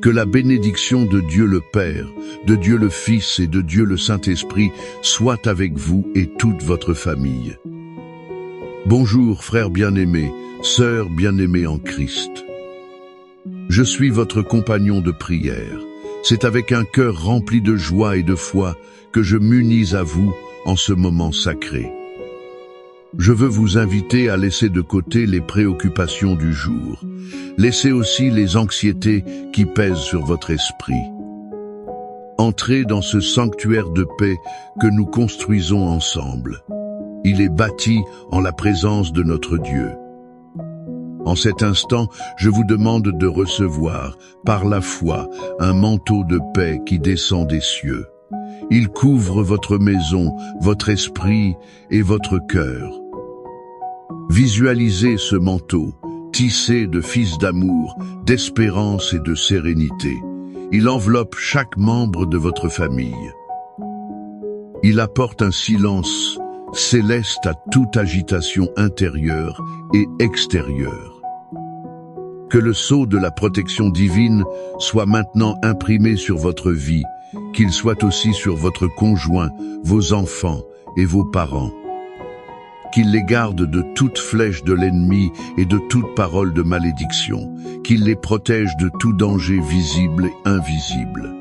Que la bénédiction de Dieu le Père, de Dieu le Fils et de Dieu le Saint-Esprit soit avec vous et toute votre famille. Bonjour frères bien-aimés, sœurs bien-aimées en Christ. Je suis votre compagnon de prière. C'est avec un cœur rempli de joie et de foi que je m'unis à vous en ce moment sacré. Je veux vous inviter à laisser de côté les préoccupations du jour. Laissez aussi les anxiétés qui pèsent sur votre esprit. Entrez dans ce sanctuaire de paix que nous construisons ensemble. Il est bâti en la présence de notre Dieu. En cet instant, je vous demande de recevoir, par la foi, un manteau de paix qui descend des cieux. Il couvre votre maison, votre esprit et votre cœur. Visualisez ce manteau, tissé de fils d'amour, d'espérance et de sérénité. Il enveloppe chaque membre de votre famille. Il apporte un silence céleste à toute agitation intérieure et extérieure. Que le sceau de la protection divine soit maintenant imprimé sur votre vie, qu'il soit aussi sur votre conjoint, vos enfants et vos parents. Qu'il les garde de toute flèche de l'ennemi et de toute parole de malédiction, qu'il les protège de tout danger visible et invisible.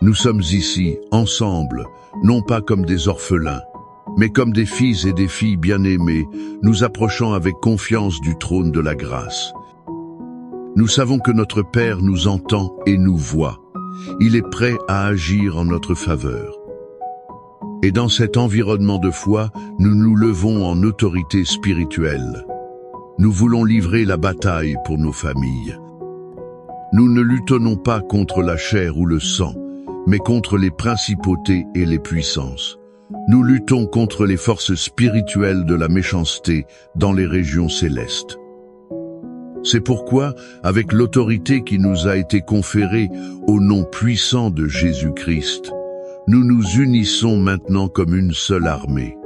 Nous sommes ici, ensemble, non pas comme des orphelins, mais comme des fils et des filles bien-aimés, nous approchant avec confiance du trône de la grâce. Nous savons que notre Père nous entend et nous voit. Il est prêt à agir en notre faveur. Et dans cet environnement de foi, nous nous levons en autorité spirituelle. Nous voulons livrer la bataille pour nos familles. Nous ne luttons pas contre la chair ou le sang, mais contre les principautés et les puissances. Nous luttons contre les forces spirituelles de la méchanceté dans les régions célestes. C'est pourquoi, avec l'autorité qui nous a été conférée au nom puissant de Jésus-Christ, nous nous unissons maintenant comme une seule armée.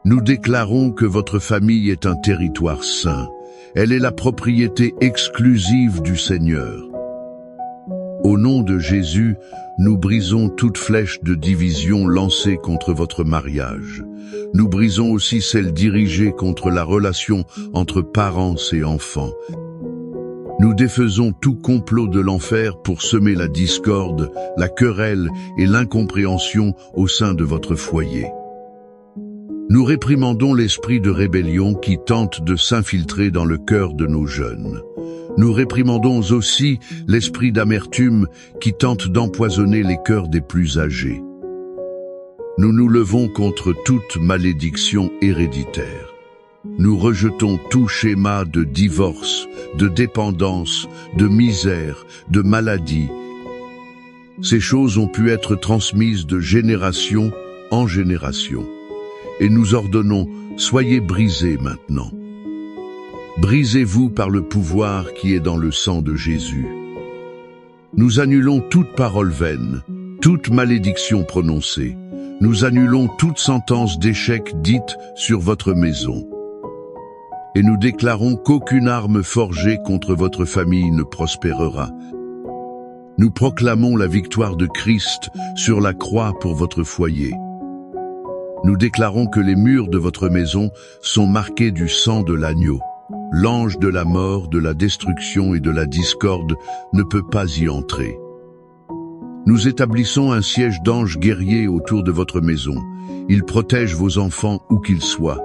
Nous déclarons que votre famille est un territoire saint. Elle est la propriété exclusive du Seigneur. Au nom de Jésus, nous brisons toute flèche de division lancée contre votre mariage. Nous brisons aussi celle dirigée contre la relation entre parents et enfants. Nous défaisons tout complot de l'enfer pour semer la discorde, la querelle et l'incompréhension au sein de votre foyer. Nous réprimandons l'esprit de rébellion qui tente de s'infiltrer dans le cœur de nos jeunes. Nous réprimandons aussi l'esprit d'amertume qui tente d'empoisonner les cœurs des plus âgés. Nous nous levons contre toute malédiction héréditaire. Nous rejetons tout schéma de divorce, de dépendance, de misère, de maladie. Ces choses ont pu être transmises de génération en génération. Et nous ordonnons, soyez brisés maintenant. Brisez-vous par le pouvoir qui est dans le sang de Jésus. Nous annulons toute parole vaine, toute malédiction prononcée. Nous annulons toute sentence d'échec dite sur votre maison. Et nous déclarons qu'aucune arme forgée contre votre famille ne prospérera. Nous proclamons la victoire de Christ sur la croix pour votre foyer. Nous déclarons que les murs de votre maison sont marqués du sang de l'agneau. L'ange de la mort, de la destruction et de la discorde ne peut pas y entrer. Nous établissons un siège d'anges guerriers autour de votre maison. Ils protègent vos enfants où qu'ils soient.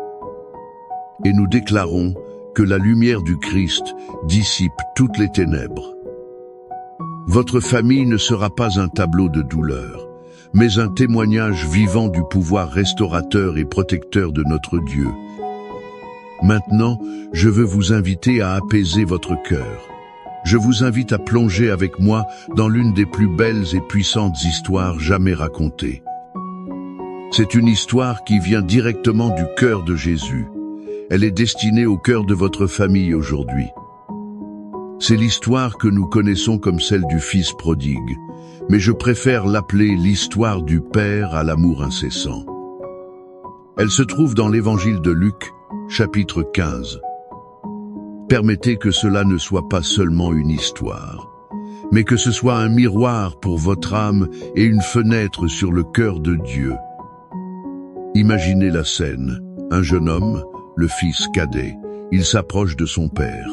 Et nous déclarons que la lumière du Christ dissipe toutes les ténèbres. Votre famille ne sera pas un tableau de douleur, mais un témoignage vivant du pouvoir restaurateur et protecteur de notre Dieu. Maintenant, je veux vous inviter à apaiser votre cœur. Je vous invite à plonger avec moi dans l'une des plus belles et puissantes histoires jamais racontées. C'est une histoire qui vient directement du cœur de Jésus. Elle est destinée au cœur de votre famille aujourd'hui. C'est l'histoire que nous connaissons comme celle du Fils prodigue, mais je préfère l'appeler l'histoire du Père à l'amour incessant. Elle se trouve dans l'Évangile de Luc, chapitre 15. Permettez que cela ne soit pas seulement une histoire. mais que ce soit un miroir pour votre âme et une fenêtre sur le cœur de Dieu. Imaginez la scène. Un jeune homme, le fils cadet, il s'approche de son père.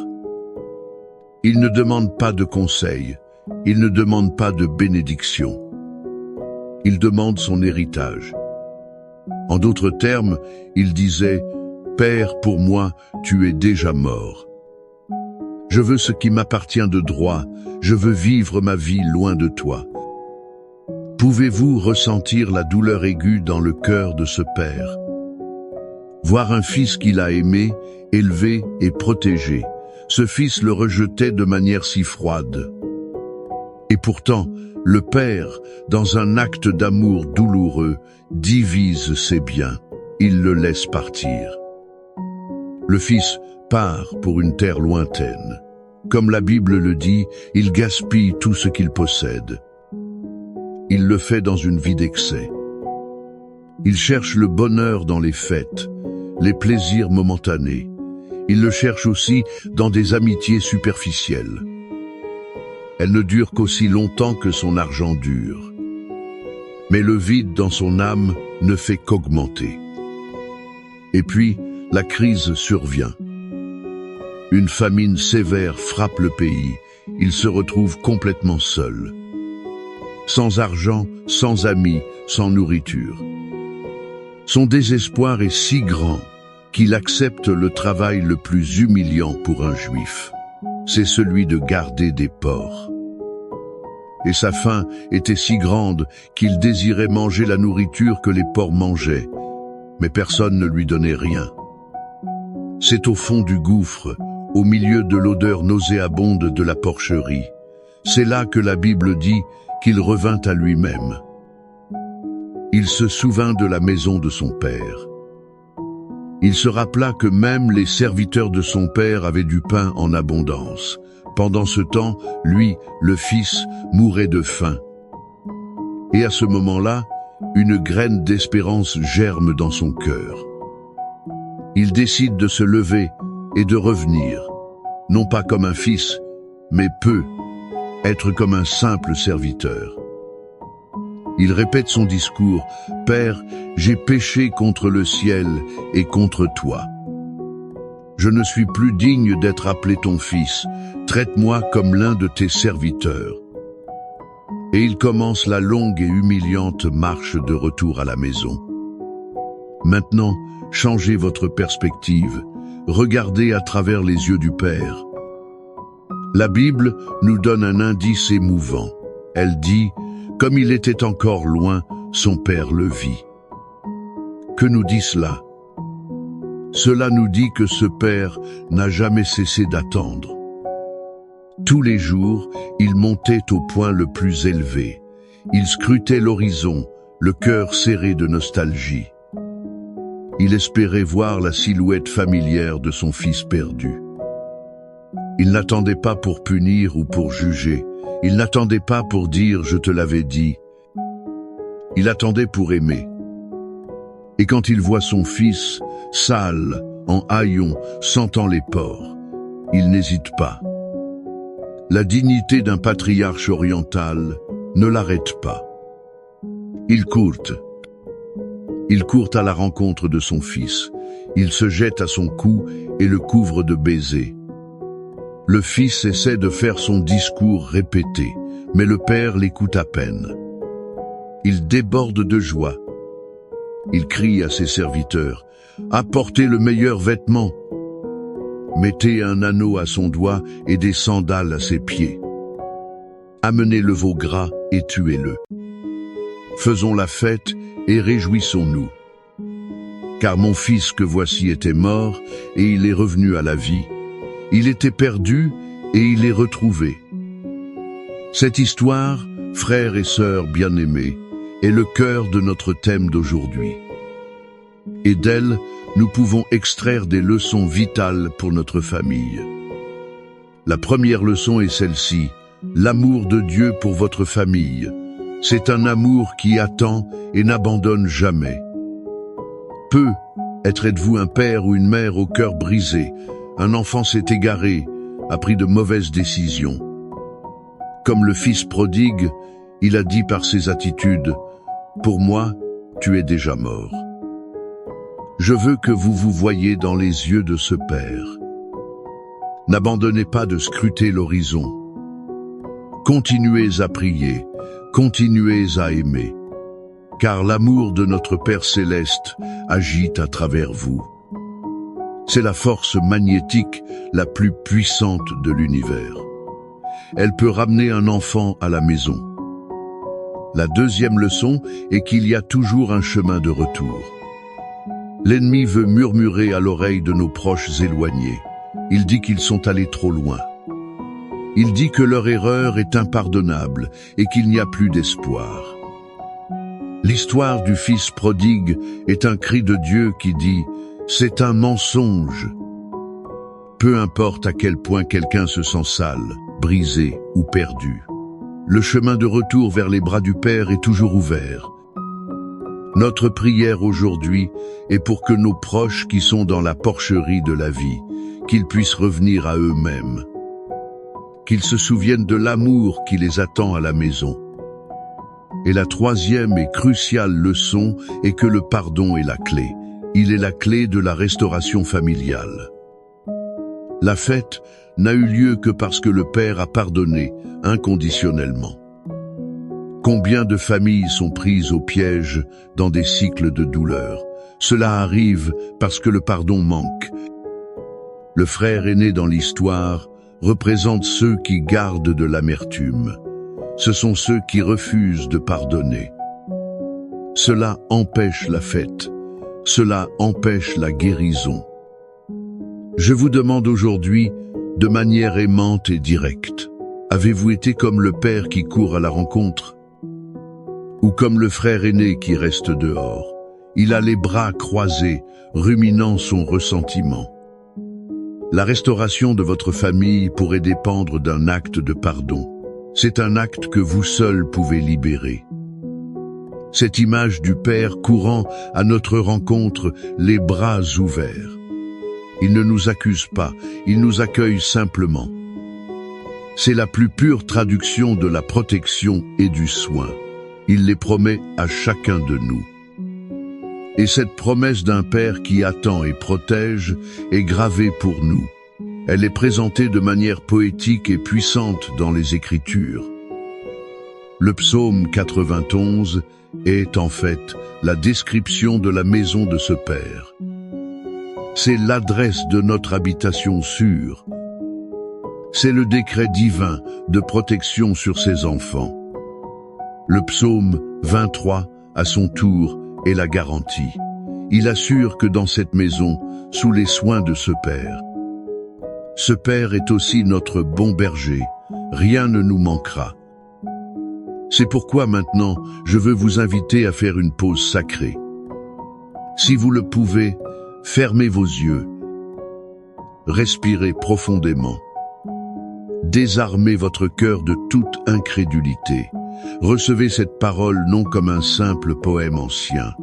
Il ne demande pas de conseil, il ne demande pas de bénédiction. Il demande son héritage. En d'autres termes, il disait « Père, pour moi, tu es déjà mort. Je veux ce qui m'appartient de droit, je veux vivre ma vie loin de toi. » Pouvez-vous ressentir la douleur aiguë dans le cœur de ce père? Voir un fils qu'il a aimé, élevé et protégé, ce fils le rejetait de manière si froide. Et pourtant, le père, dans un acte d'amour douloureux, divise ses biens. Il le laisse partir. Le fils part pour une terre lointaine. Comme la Bible le dit, il gaspille tout ce qu'il possède. Il le fait dans une vie d'excès. Il cherche le bonheur dans les fêtes, les plaisirs momentanés. Il le cherche aussi dans des amitiés superficielles. Elles ne durent qu'aussi longtemps que son argent dure. Mais le vide dans son âme ne fait qu'augmenter. Et puis, la crise survient. Une famine sévère frappe le pays. Il se retrouve complètement seul. Sans argent, sans amis, sans nourriture. Son désespoir est si grand qu'il accepte le travail le plus humiliant pour un juif. C'est celui de garder des porcs. Et sa faim était si grande qu'il désirait manger la nourriture que les porcs mangeaient, mais personne ne lui donnait rien. C'est au fond du gouffre, au milieu de l'odeur nauséabonde de la porcherie. C'est là que la Bible dit qu'il revint à lui-même. Il se souvint de la maison de son père. Il se rappela que même les serviteurs de son père avaient du pain en abondance. Pendant ce temps, lui, le fils, mourait de faim. Et à ce moment-là, une graine d'espérance germe dans son cœur. Il décide de se lever et de revenir, non pas comme un fils, mais être comme un simple serviteur. Il répète son discours, « Père, j'ai péché contre le ciel et contre toi. Je ne suis plus digne d'être appelé ton fils, traite-moi comme l'un de tes serviteurs. » Et il commence la longue et humiliante marche de retour à la maison. Maintenant, changez votre perspective, regardez à travers les yeux du Père. La Bible nous donne un indice émouvant. Elle dit « Comme il était encore loin, son Père le vit. » Que nous dit cela? Cela nous dit que ce Père n'a jamais cessé d'attendre. Tous les jours, il montait au point le plus élevé. Il scrutait l'horizon, le cœur serré de nostalgie. Il espérait voir la silhouette familière de son fils perdu. Il n'attendait pas pour punir ou pour juger. Il n'attendait pas pour dire « je te l'avais dit ». Il attendait pour aimer. Et quand il voit son fils, sale, en haillons, sentant les porcs, il n'hésite pas. La dignité d'un patriarche oriental ne l'arrête pas. Il court à la rencontre de son fils. Il se jette à son cou et le couvre de baisers. Le fils essaie de faire son discours répété, mais le père l'écoute à peine. Il déborde de joie. Il crie à ses serviteurs, « Apportez le meilleur vêtement. Mettez un anneau à son doigt et des sandales à ses pieds. Amenez le veau gras et tuez-le. Faisons la fête et réjouissons-nous. Car mon fils que voici était mort et il est revenu à la vie. Il était perdu et il est retrouvé. » Cette histoire, frères et sœurs bien-aimés, est le cœur de notre thème d'aujourd'hui. Et d'elle, nous pouvons extraire des leçons vitales pour notre famille. La première leçon est celle-ci, l'amour de Dieu pour votre famille. C'est un amour qui attend et n'abandonne jamais. Êtes-vous un père ou une mère au cœur brisé? Un enfant s'est égaré, a pris de mauvaises décisions. Comme le fils prodigue, il a dit par ses attitudes, « Pour moi, tu es déjà mort. » Je veux que vous vous voyiez dans les yeux de ce Père. N'abandonnez pas de scruter l'horizon. Continuez à prier, continuez à aimer, car l'amour de notre Père céleste agit à travers vous. C'est la force magnétique la plus puissante de l'univers. Elle peut ramener un enfant à la maison. La deuxième leçon est qu'il y a toujours un chemin de retour. L'ennemi veut murmurer à l'oreille de nos proches éloignés. Il dit qu'ils sont allés trop loin. Il dit que leur erreur est impardonnable et qu'il n'y a plus d'espoir. L'histoire du fils prodigue est un cri de Dieu qui dit « C'est un mensonge ». Peu importe à quel point quelqu'un se sent sale, brisé ou perdu, le chemin de retour vers les bras du Père est toujours ouvert. Notre prière aujourd'hui est pour que nos proches qui sont dans la porcherie de la vie, qu'ils puissent revenir à eux-mêmes, qu'ils se souviennent de l'amour qui les attend à la maison. Et la troisième et cruciale leçon est que le pardon est la clé. Il est la clé de la restauration familiale. La fête n'a eu lieu que parce que le Père a pardonné inconditionnellement. Combien de familles sont prises au piège dans des cycles de douleur? Cela arrive parce que le pardon manque. Le frère aîné dans l'histoire représente ceux qui gardent de l'amertume. Ce sont ceux qui refusent de pardonner. Cela empêche la fête. Cela empêche la guérison. Je vous demande aujourd'hui, de manière aimante et directe, avez-vous été comme le père qui court à la rencontre? Ou comme le frère aîné qui reste dehors? Il a les bras croisés, ruminant son ressentiment. La restauration de votre famille pourrait dépendre d'un acte de pardon. C'est un acte que vous seul pouvez libérer. Cette image du Père courant à notre rencontre, les bras ouverts. Il ne nous accuse pas, il nous accueille simplement. C'est la plus pure traduction de la protection et du soin. Il les promet à chacun de nous. Et cette promesse d'un Père qui attend et protège est gravée pour nous. Elle est présentée de manière poétique et puissante dans les Écritures. Le psaume 91 est en fait la description de la maison de ce Père. C'est l'adresse de notre habitation sûre. C'est le décret divin de protection sur ses enfants. Le psaume 23, à son tour, est la garantie. Il assure que dans cette maison, sous les soins de ce Père, ce Père est aussi notre bon berger, rien ne nous manquera. C'est pourquoi maintenant, je veux vous inviter à faire une pause sacrée. Si vous le pouvez, fermez vos yeux, respirez profondément, désarmez votre cœur de toute incrédulité. Recevez cette parole non comme un simple poème ancien,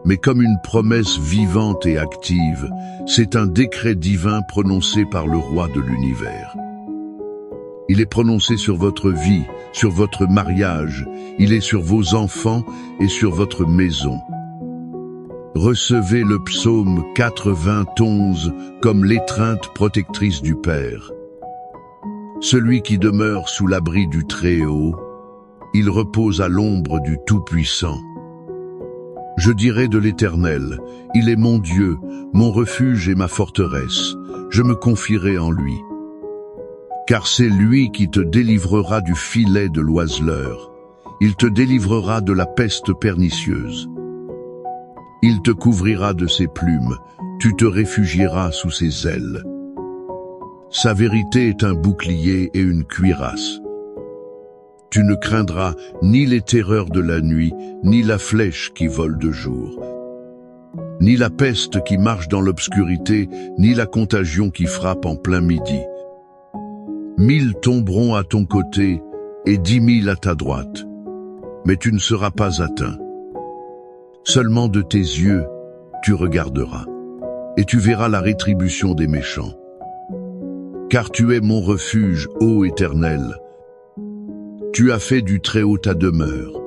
mais comme une promesse vivante et active. C'est un décret divin prononcé par le roi de l'univers. Il est prononcé sur votre vie, sur votre mariage, il est sur vos enfants et sur votre maison. Recevez le psaume 91 comme l'étreinte protectrice du Père. Celui qui demeure sous l'abri du Très-Haut, il repose à l'ombre du Tout-Puissant. Je dirai de l'Éternel, il est mon Dieu, mon refuge et ma forteresse, je me confierai en lui. Car c'est lui qui te délivrera du filet de l'oiseleur, il te délivrera de la peste pernicieuse. Il te couvrira de ses plumes, tu te réfugieras sous ses ailes. Sa vérité est un bouclier et une cuirasse. Tu ne craindras ni les terreurs de la nuit, ni la flèche qui vole de jour, ni la peste qui marche dans l'obscurité, ni la contagion qui frappe en plein midi. 1000 tomberont à ton côté et 10 000 à ta droite, mais tu ne seras pas atteint. Seulement de tes yeux, tu regarderas, et tu verras la rétribution des méchants. Car tu es mon refuge, ô Éternel, Tu as fait du Très-Haut ta demeure.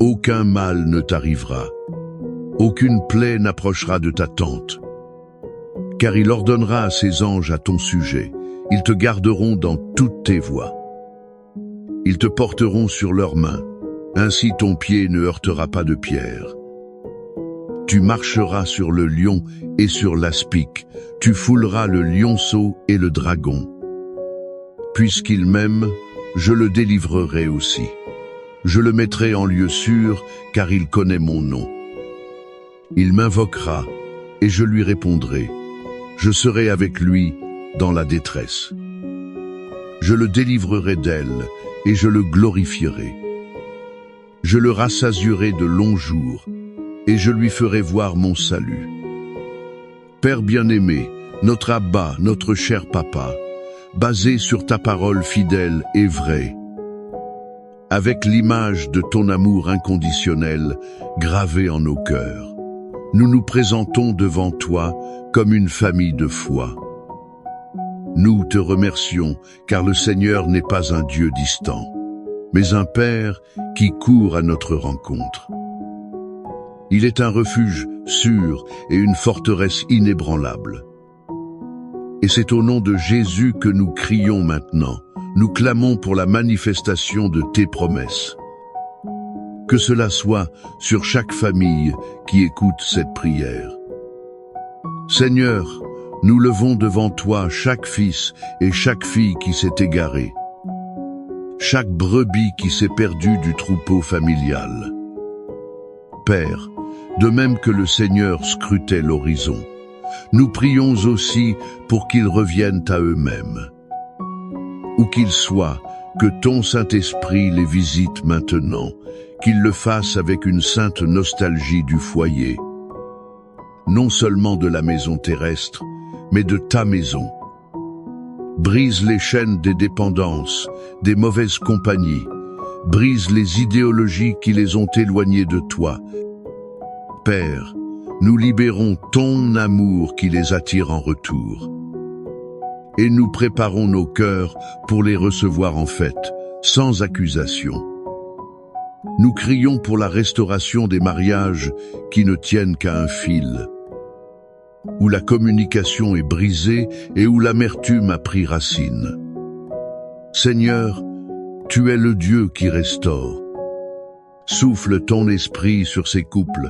Aucun mal ne t'arrivera. Aucune plaie n'approchera de ta tente. Car il ordonnera à ses anges à ton sujet. Ils te garderont dans toutes tes voies. Ils te porteront sur leurs mains. Ainsi ton pied ne heurtera pas de pierre. Tu marcheras sur le lion et sur l'aspic. Tu fouleras le lionceau et le dragon. Puisqu'il m'aime, je le délivrerai aussi. Je le mettrai en lieu sûr, car il connaît mon nom. Il m'invoquera, et je lui répondrai. Je serai avec lui dans la détresse. Je le délivrerai d'elle, et je le glorifierai. Je le rassasierai de longs jours, et je lui ferai voir mon salut. Père bien-aimé, notre Abba, notre cher Papa, basé sur ta parole fidèle et vraie, avec l'image de ton amour inconditionnel gravée en nos cœurs, nous nous présentons devant toi comme une famille de foi. Nous te remercions, car le Seigneur n'est pas un Dieu distant, mais un Père qui court à notre rencontre. Il est un refuge sûr et une forteresse inébranlable. Et c'est au nom de Jésus que nous crions maintenant. Nous clamons pour la manifestation de tes promesses. Que cela soit sur chaque famille qui écoute cette prière. Seigneur, nous levons devant toi chaque fils et chaque fille qui s'est égaré, chaque brebis qui s'est perdue du troupeau familial. Père, de même que le Seigneur scrutait l'horizon, nous prions aussi pour qu'ils reviennent à eux-mêmes. Où qu'ils soient, que ton Saint-Esprit les visite maintenant, qu'il le fasse avec une sainte nostalgie du foyer, non seulement de la maison terrestre, mais de ta maison. Brise les chaînes des dépendances, des mauvaises compagnies, brise les idéologies qui les ont éloignés de toi. Père, nous libérons ton amour qui les attire en retour. Et nous préparons nos cœurs pour les recevoir en fête, sans accusation. Nous crions pour la restauration des mariages qui ne tiennent qu'à un fil, où la communication est brisée et où l'amertume a pris racine. Seigneur, tu es le Dieu qui restaure. Souffle ton esprit sur ces couples.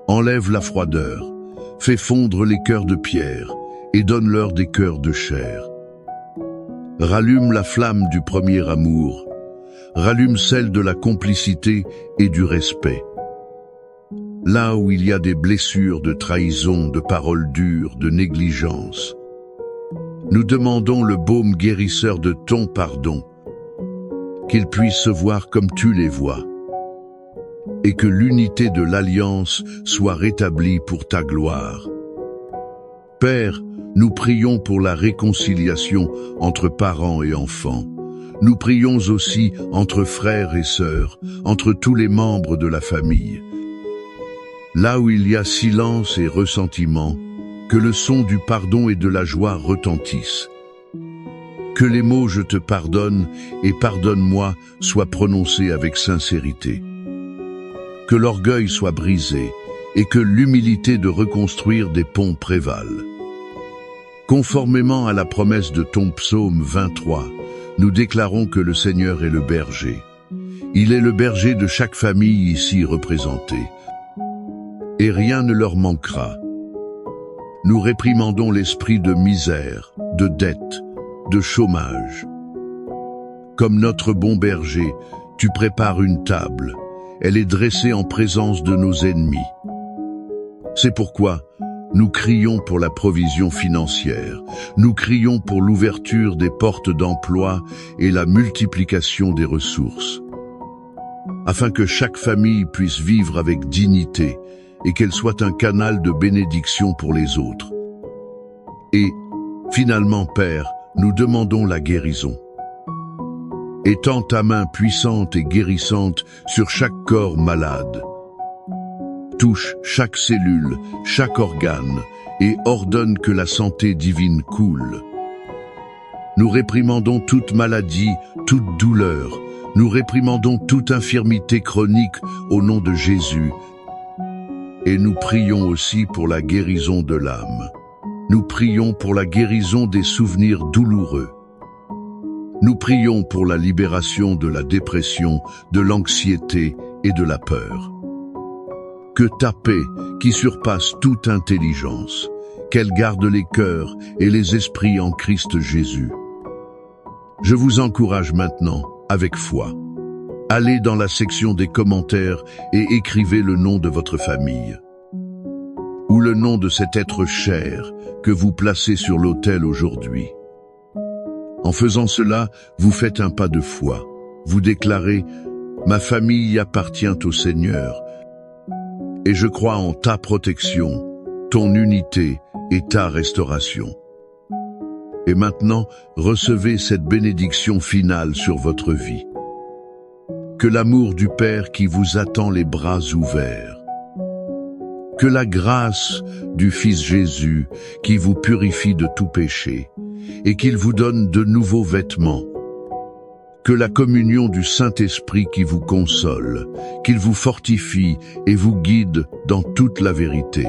Enlève la froideur, fais fondre les cœurs de pierre et donne-leur des cœurs de chair. Rallume la flamme du premier amour, rallume celle de la complicité et du respect. Là où il y a des blessures de trahison, de paroles dures, de négligence, nous demandons le baume guérisseur de ton pardon, qu'ils puissent se voir comme tu les vois, et que l'unité de l'alliance soit rétablie pour ta gloire. Père, nous prions pour la réconciliation entre parents et enfants. Nous prions aussi entre frères et sœurs, entre tous les membres de la famille. Là où il y a silence et ressentiment, que le son du pardon et de la joie retentissent. Que les mots « je te pardonne » et « pardonne-moi » soient prononcés avec sincérité. Que l'orgueil soit brisé et que l'humilité de reconstruire des ponts prévale. Conformément à la promesse de ton psaume 23, nous déclarons que le Seigneur est le berger. Il est le berger de chaque famille ici représentée. Et rien ne leur manquera. Nous réprimandons l'esprit de misère, de dette, de chômage. Comme notre bon berger, tu prépares une table. Elle est dressée en présence de nos ennemis. C'est pourquoi nous crions pour la provision financière. Nous crions pour l'ouverture des portes d'emploi et la multiplication des ressources. Afin que chaque famille puisse vivre avec dignité et qu'elle soit un canal de bénédiction pour les autres. Et, finalement, Père, nous demandons la guérison. Étends ta main puissante et guérissante sur chaque corps malade. Touche chaque cellule, chaque organe, et ordonne que la santé divine coule. Nous réprimandons toute maladie, toute douleur. Nous réprimandons toute infirmité chronique au nom de Jésus. Et nous prions aussi pour la guérison de l'âme. Nous prions pour la guérison des souvenirs douloureux. Nous prions pour la libération de la dépression, de l'anxiété et de la peur. Que ta paix, qui surpasse toute intelligence, qu'elle garde les cœurs et les esprits en Christ Jésus. Je vous encourage maintenant, avec foi. Allez dans la section des commentaires et écrivez le nom de votre famille. Ou le nom de cet être cher que vous placez sur l'autel aujourd'hui. En faisant cela, vous faites un pas de foi. Vous déclarez « Ma famille appartient au Seigneur et je crois en ta protection, ton unité et ta restauration. » Et maintenant, recevez cette bénédiction finale sur votre vie. Que l'amour du Père qui vous attend les bras ouverts, que la grâce du Fils Jésus qui vous purifie de tout péché et qu'il vous donne de nouveaux vêtements, que la communion du Saint-Esprit qui vous console, qu'il vous fortifie et vous guide dans toute la vérité,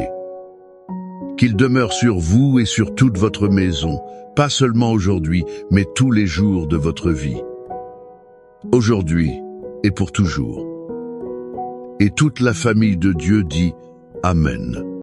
qu'il demeure sur vous et sur toute votre maison, pas seulement aujourd'hui, mais tous les jours de votre vie, aujourd'hui et pour toujours. Et toute la famille de Dieu dit Amen.